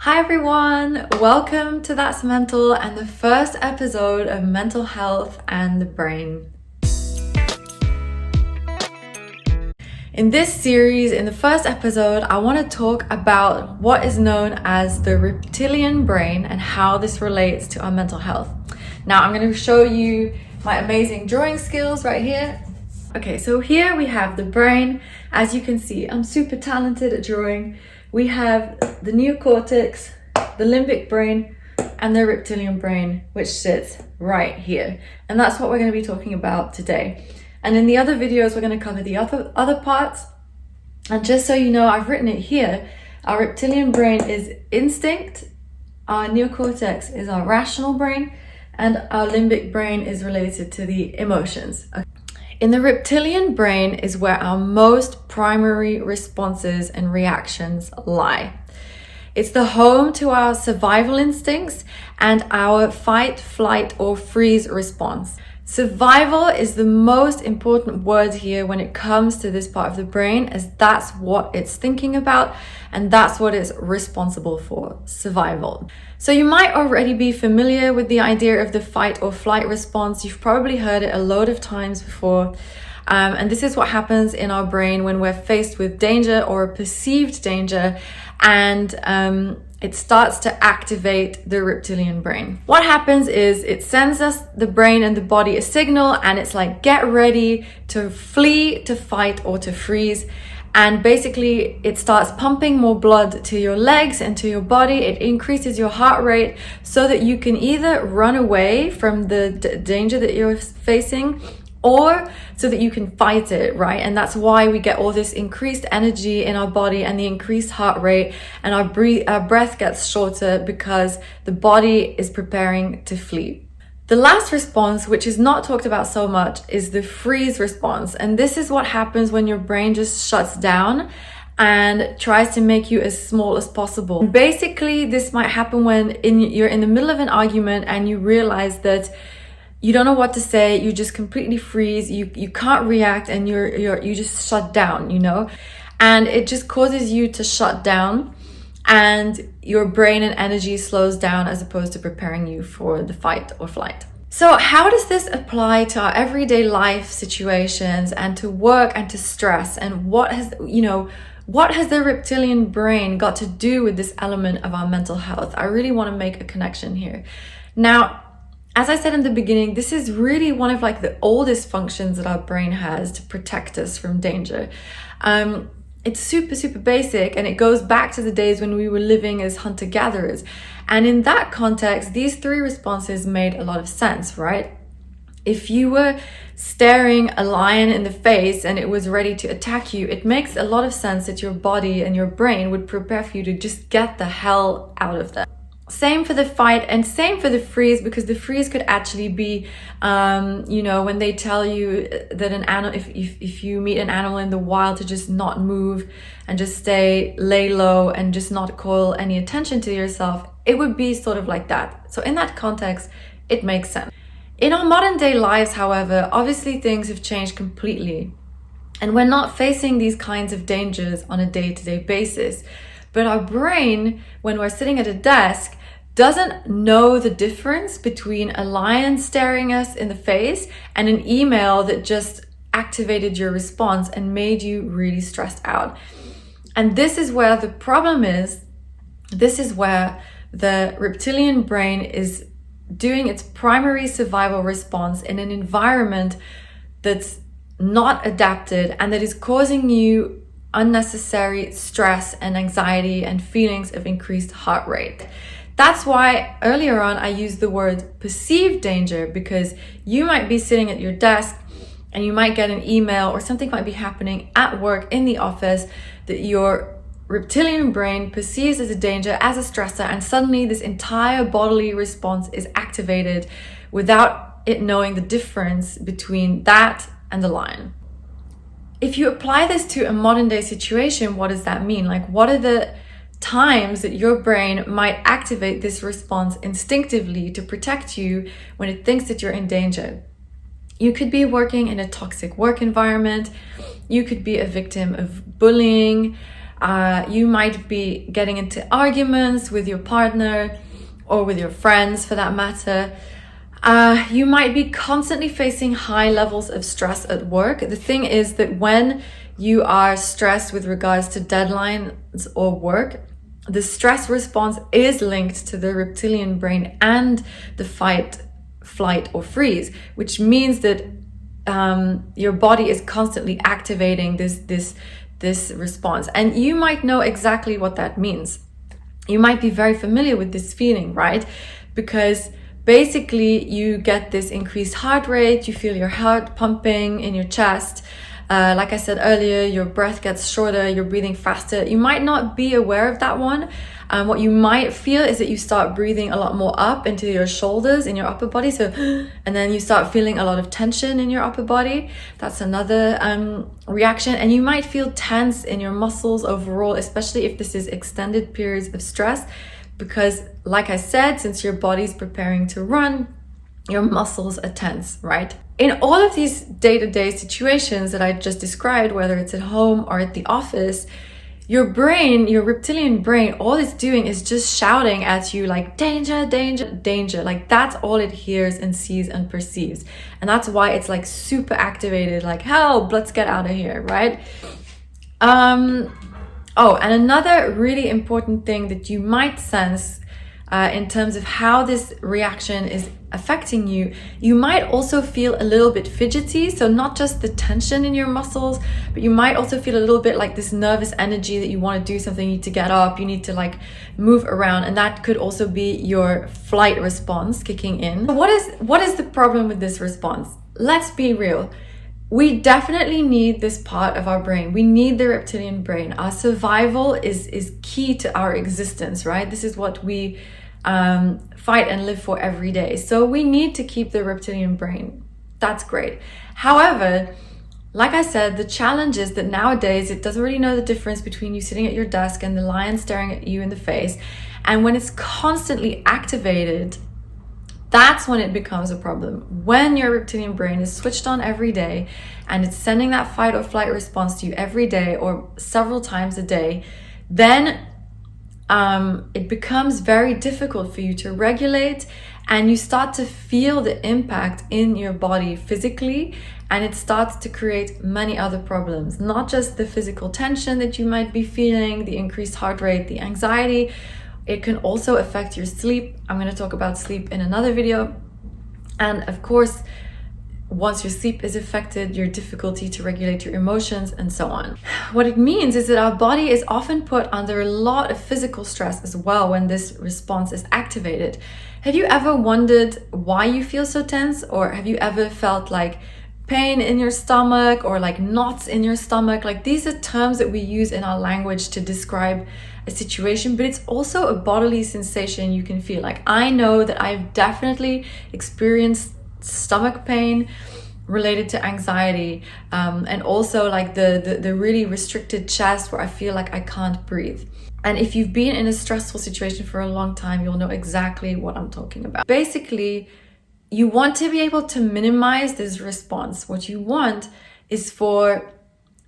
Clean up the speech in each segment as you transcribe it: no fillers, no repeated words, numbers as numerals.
Hi everyone, welcome to That's Mental and the first episode of Mental Health and the Brain. In this series, in the first episode, I want to talk about what is known as the reptilian brain and how this relates to our mental health. Now, I'm going to show you my amazing drawing skills right here. Okay, so here we have the brain. As you can see, I'm super talented at drawing. We have the neocortex, the limbic brain, and the reptilian brain, which sits right here. And that's what we're going to be talking about today. And in the other videos, we're going to cover the other parts. And just so you know, I've written it here. Our reptilian brain is instinct, our neocortex is our rational brain, and our limbic brain is related to the emotions. Okay. In the reptilian brain is where our most primary responses and reactions lie. It's the home to our survival instincts and our fight, flight, or freeze response. Survival is the most important word here when it comes to this part of the brain, as that's what it's thinking about and that's what it's responsible for, survival. So you might already be familiar with the idea of the fight or flight response. You've probably heard it a load of times before. And this is what happens in our brain when we're faced with danger or a perceived danger, and it starts to activate the reptilian brain. What happens is it sends us, the brain and the body, a signal, and it's like, get ready to flee, to fight, or to freeze. And basically it starts pumping more blood to your legs and to your body. It increases your heart rate so that you can either run away from the danger that you're facing, or so that you can fight it, right? And that's why we get all this increased energy in our body and the increased heart rate, and our breath gets shorter because the body is preparing to flee. The last response, which is not talked about so much, is the freeze response. And this is what happens when your brain just shuts down and tries to make you as small as possible. Basically, this might happen when you're in the middle of an argument and you realize that you don't know what to say, you just completely freeze, you can't react, and you just shut down, you know? And it just causes you to shut down, and your brain and energy slows down as opposed to preparing you for the fight or flight. So how does this apply to our everyday life situations and to work and to stress? And what has the reptilian brain got to do with this element of our mental health? I really want to make a connection here. Now, as I said in the beginning, this is really one of like the oldest functions that our brain has to protect us from danger. It's super basic, and it goes back to the days when we were living as hunter-gatherers. And in that context, these three responses made a lot of sense, right? If you were staring a lion in the face and it was ready to attack you, it makes a lot of sense that your body and your brain would prepare for you to just get the hell out of there. Same for the fight and same for the freeze, because the freeze could actually be, when they tell you that an animal, if you meet an animal in the wild, to just not move and just lay low and just not call any attention to yourself, it would be sort of like that. So in that context, it makes sense. In our modern day lives, however, obviously things have changed completely, and we're not facing these kinds of dangers on a day-to-day basis. But our brain, when we're sitting at a desk, doesn't know the difference between a lion staring us in the face and an email that just activated your response and made you really stressed out. And this is where the problem is. This is where the reptilian brain is doing its primary survival response in an environment that's not adapted and that is causing you unnecessary stress and anxiety and feelings of increased heart rate. That's why earlier on I used the word perceived danger, because you might be sitting at your desk and you might get an email, or something might be happening at work in the office that your reptilian brain perceives as a danger, as a stressor, and suddenly this entire bodily response is activated without it knowing the difference between that and the lion. If you apply this to a modern day situation, what does that mean? Like, what are the times that your brain might activate this response instinctively to protect you when it thinks that you're in danger? You could be working in a toxic work environment. You could be a victim of bullying. You might be getting into arguments with your partner or with your friends for that matter. You might be constantly facing high levels of stress at work. The thing is that when you are stressed with regards to deadlines or work, the stress response is linked to the reptilian brain and the fight, flight, or freeze, which means that your body is constantly activating this response. And you might know exactly what that means. You might be very familiar with this feeling, right? Because basically you get this increased heart rate, you feel your heart pumping in your chest. Like I said earlier, your breath gets shorter, you're breathing faster. You might not be aware of that one. What you might feel is that you start breathing a lot more up into your shoulders, in your upper body. And then you start feeling a lot of tension in your upper body. That's another reaction. And you might feel tense in your muscles overall, especially if this is extended periods of stress. Because like I said, since your body's preparing to run, your muscles are tense, right? In all of these day-to-day situations that I just described, whether it's at home or at the office, your brain, your reptilian brain, all it's doing is just shouting at you like, danger, danger, danger. Like that's all it hears and sees and perceives. And that's why it's like super activated, like, help, let's get out of here, right? Oh, and another really important thing that you might sense in terms of how this reaction is affecting you, you might also feel a little bit fidgety. So not just the tension in your muscles, but you might also feel a little bit like this nervous energy that you want to do something, you need to get up, you need to like move around. And that could also be your flight response kicking in. What is the problem with this response? Let's be real. We definitely need this part of our brain. We need the reptilian brain. Our survival is key to our existence, right? This is what we fight and live for every day. So we need to keep the reptilian brain. That's great. However, like I said, the challenge is that nowadays it doesn't really know the difference between you sitting at your desk and the lion staring at you in the face. And when it's constantly activated, that's when it becomes a problem. When your reptilian brain is switched on every day and it's sending that fight or flight response to you every day or several times a day, then it becomes very difficult for you to regulate, and you start to feel the impact in your body physically, and it starts to create many other problems. Not just the physical tension that you might be feeling, the increased heart rate, the anxiety. It can also affect your sleep. I'm going to talk about sleep in another video. And of course, once your sleep is affected, your difficulty to regulate your emotions and so on. What it means is that our body is often put under a lot of physical stress as well when this response is activated. Have you ever wondered why you feel so tense? Or have you ever felt like pain in your stomach or like knots in your stomach? Like these are terms that we use in our language to describe a situation, but it's also a bodily sensation you can feel. Like I know that I've definitely experienced stomach pain related to anxiety, and also like the really restricted chest where I feel like I can't breathe. And if you've been in a stressful situation for a long time, you'll know exactly what I'm talking about. Basically, you want to be able to minimize this response. What you want is for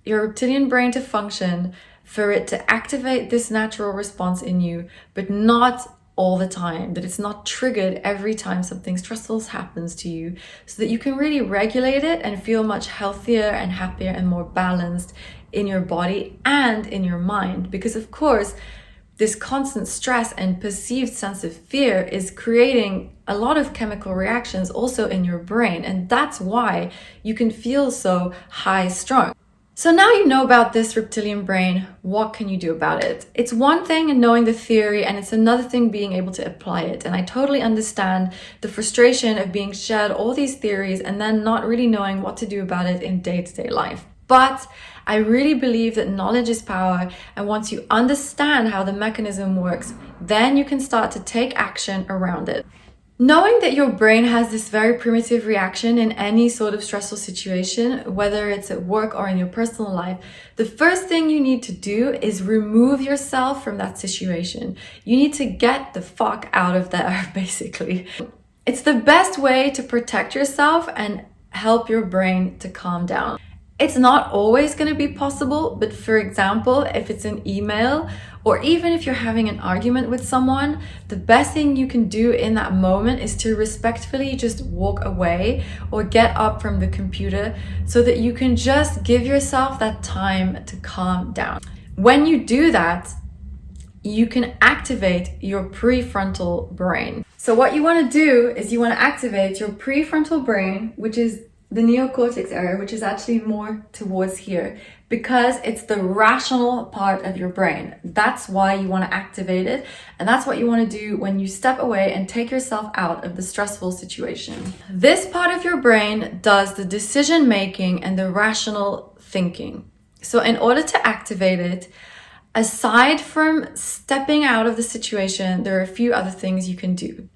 your reptilian brain to function, for it to activate this natural response in you, but not all the time, that it's not triggered every time something stressful happens to you, so that you can really regulate it and feel much healthier and happier and more balanced in your body and in your mind. Because of course, this constant stress and perceived sense of fear is creating a lot of chemical reactions also in your brain, and that's why you can feel so high strung. So now you know about this reptilian brain, what can you do about it? It's one thing in knowing the theory, and it's another thing being able to apply it. And I totally understand the frustration of being shared all these theories and then not really knowing what to do about it in day-to-day life. But I really believe that knowledge is power, and once you understand how the mechanism works, then you can start to take action around it. Knowing that your brain has this very primitive reaction in any sort of stressful situation, whether it's at work or in your personal life, the first thing you need to do is remove yourself from that situation. You need to get the fuck out of there, basically. It's the best way to protect yourself and help your brain to calm down. It's not always going to be possible, but for example, if it's an email or even if you're having an argument with someone, the best thing you can do in that moment is to respectfully just walk away or get up from the computer so that you can just give yourself that time to calm down. When you do that, you can activate your prefrontal brain. So what you want to do is you want to activate your prefrontal brain, which is the neocortex area, which is actually more towards here, because it's the rational part of your brain. That's why you want to activate it. And that's what you want to do when you step away and take yourself out of the stressful situation. This part of your brain does the decision making and the rational thinking. So in order to activate it, aside from stepping out of the situation, there are a few other things you can do.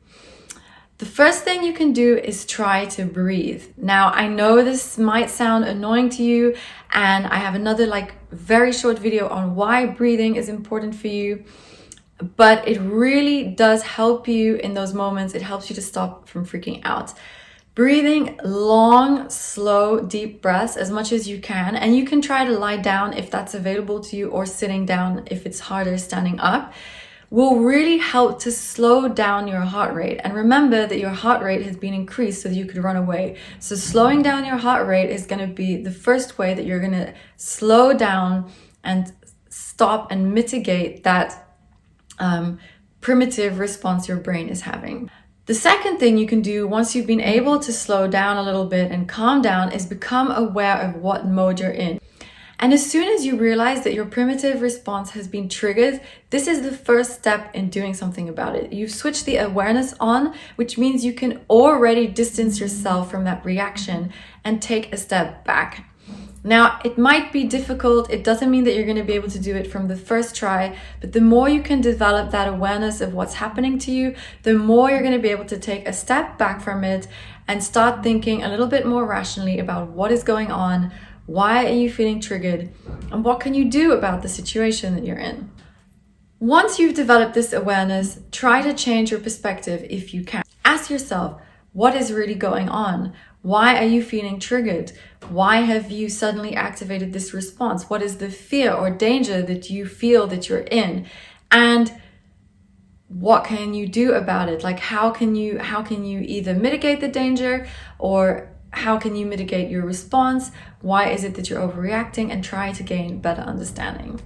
The first thing you can do is try to breathe. Now, I know this might sound annoying to you, and I have another very short video on why breathing is important for you, but it really does help you in those moments. It helps you to stop from freaking out. Breathing long, slow, deep breaths as much as you can, and you can try to lie down if that's available to you, or sitting down if it's harder standing up, will really help to slow down your heart rate. And remember that your heart rate has been increased so that you could run away. So slowing down your heart rate is going to be the first way that you're going to slow down and stop and mitigate that primitive response your brain is having. The second thing you can do once you've been able to slow down a little bit and calm down is become aware of what mode you're in. And as soon as you realize that your primitive response has been triggered, this is the first step in doing something about it. You've switched the awareness on, which means you can already distance yourself from that reaction and take a step back. Now, it might be difficult. It doesn't mean that you're going to be able to do it from the first try, but the more you can develop that awareness of what's happening to you, the more you're going to be able to take a step back from it and start thinking a little bit more rationally about what is going on. Why are you feeling triggered? And what can you do about the situation that you're in? Once you've developed this awareness, try to change your perspective if you can. Ask yourself, what is really going on? Why are you feeling triggered? Why have you suddenly activated this response? What is the fear or danger that you feel that you're in? And what can you do about it? How can you either mitigate the danger, or how can you mitigate your response? Why is it that you're overreacting? And try to gain better understanding.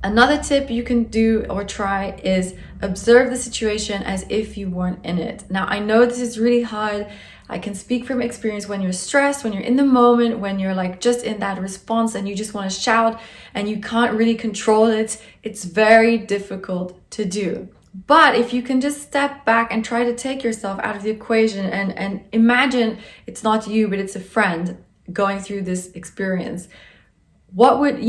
Another tip you can do or try is observe the situation as if you weren't in it. Now, I know this is really hard. I can speak from experience. When you're stressed, when you're in the moment, when you're just in that response and you just want to shout and you can't really control it, it's very difficult to do. But if you can just step back and try to take yourself out of the equation and imagine it's not you, but it's a friend going through this experience, what would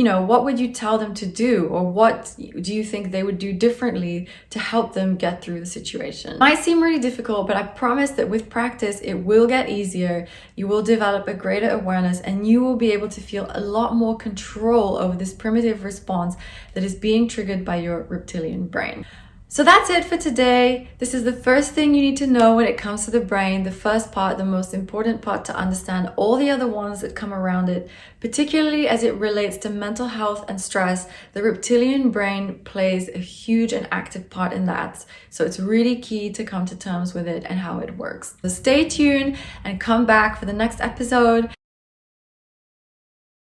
you tell them to do? Or what do you think they would do differently to help them get through the situation? It might seem really difficult, but I promise that with practice, it will get easier. You will develop a greater awareness and you will be able to feel a lot more control over this primitive response that is being triggered by your reptilian brain. So that's it for today. This is the first thing you need to know when it comes to the brain, the first part, the most important part to understand all the other ones that come around it, particularly as it relates to mental health and stress. The reptilian brain plays a huge and active part in that. So it's really key to come to terms with it and how it works. So stay tuned and come back for the next episode.